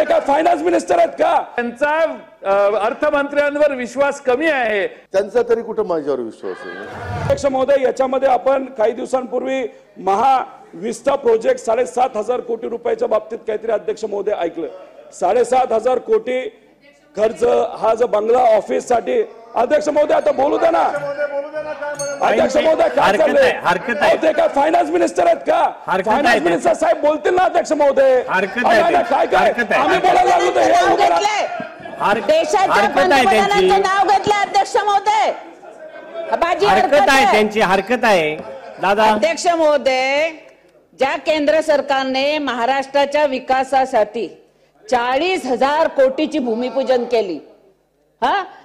काय finance minister आहेत का? त्यांचा अर्थमंत्र्यांवर विश्वास कमी आहे. त्यांचा तरी कुठं माझ्यावर विश्वास आहे? अध्यक्ष महोदय, याच्यामध्ये आपण काही दिवसांपूर्वी महाविस्ता प्रोजेक्ट 7,500 कोटी रुपयाच्या बाबतीत काहीतरी अध्यक्ष महोदय ऐकलं. 7,500 कोटी खर्च हा जो बंगला ऑफिस साठी. अध्यक्ष महोदय आता बोलू द्या ना. अध्यक्ष महोदय काय चाललंय? ते काय फायनान्स मिनिस्टर आहेत का? फायनान्स मिनिस्टर साहेब बोलतील ना अध्यक्ष महोदय. काय काय आम्ही बोलायला लागलो तर हे उभं राहा. देशाच्या पंतप्रधानांचं नाव घेतलं अध्यक्ष महोदय. हरकत आहे, त्यांची हरकत आहे दादा. अध्यक्ष महोदय, ज्या केंद्र सरकारने महाराष्ट्राच्या विकासासाठी 40,000 कोटीची भूमिपूजन केली,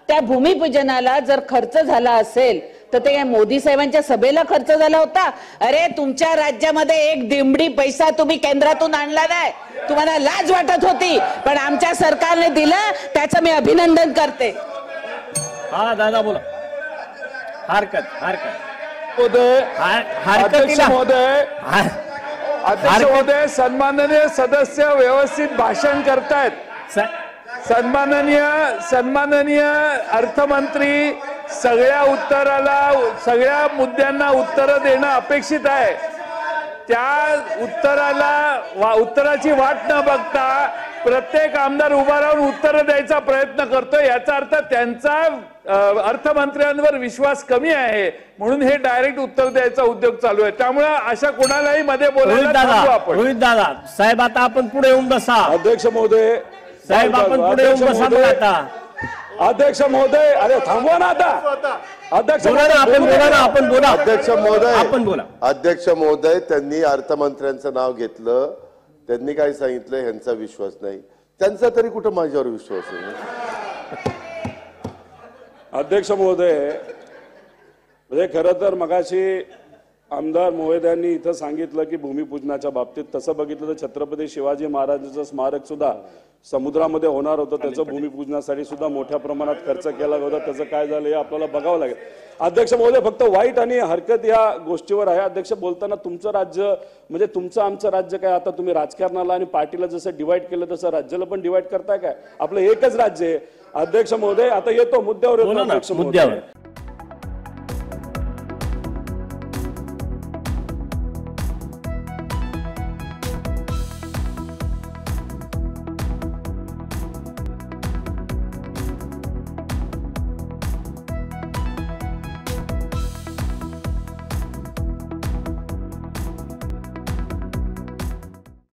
त्या भूमिपूजनाला जर खर्च झाला असेल तर ते मोदी साहेबांच्या सभेला खर्च झाला होता. अरे तुमच्या राज्यामध्ये एक दिमडी पैसा तुम्ही केंद्रातून आणला नाही. तुम्हाला लाज वाटत होती, पण आमच्या सरकारने दिलं, त्याचं मी अभिनंदन करते. हा दादा बोला. अध्यक्ष महोदय, सन्माननीय सदस्य व्यवस्थित भाषण करतायत. सन्माननीय अर्थमंत्री सगळ्या मुद्द्यांना उत्तर देणं अपेक्षित आहे. त्या उत्तराची वाट न बघता प्रत्येक आमदार उभा राहून उत्तर द्यायचा प्रयत्न करतोय. याचा अर्थ त्यांचा अर्थमंत्र्यांवर विश्वास कमी आहे, म्हणून हे डायरेक्ट उत्तर द्यायचा उद्योग चालू आहे. त्यामुळे अशा कोणालाही मध्ये बोलायला थांबू आपण. रोहित दादा साहेब, आता आपण पुढे येऊन बसा. अध्यक्ष महोदय साहेब, आपण पुढे येऊन बसा. आता अध्यक्ष महोदय, अरे थांबवा ना आता. अध्यक्ष आपण बोला. अध्यक्ष महोदय, त्यांनी अर्थमंत्र्यांचं नाव घेतलं. त्यांनी काय सांगितलं? ह्यांचा विश्वास नाही. त्यांचा तरी कुठं माझ्यावर विश्वास आहे? अध्यक्ष महोदय, म्हणजे खरं तर मगाशी आमदार महोदयांनी इथं सांगितलं की भूमिपूजनाच्या बाबतीत तसं बघितलं तर छत्रपती शिवाजी महाराजांचं स्मारक सुद्धा समुद्रामध्ये होणार होतं. त्याचं भूमिपूजनासाठी सुद्धा मोठ्या प्रमाणात खर्च केला होता. त्याचं काय झालं हे आपल्याला बघावं लागेल. अध्यक्ष महोदय, फक्त वाईट आणि हरकत या गोष्टीवर आहे. अध्यक्ष बोलताना तुमचं राज्य म्हणजे तुमचं आमचं राज्य काय, आता तुम्ही राजकारणाला आणि पार्टीला जसं डिवाइड केलं तसं राज्याला पण डिवाइड करताय काय? आपलं एकच राज्य आहे. अध्यक्ष महोदय, आता येतो मुद्द्यावर. मुद्द्यावर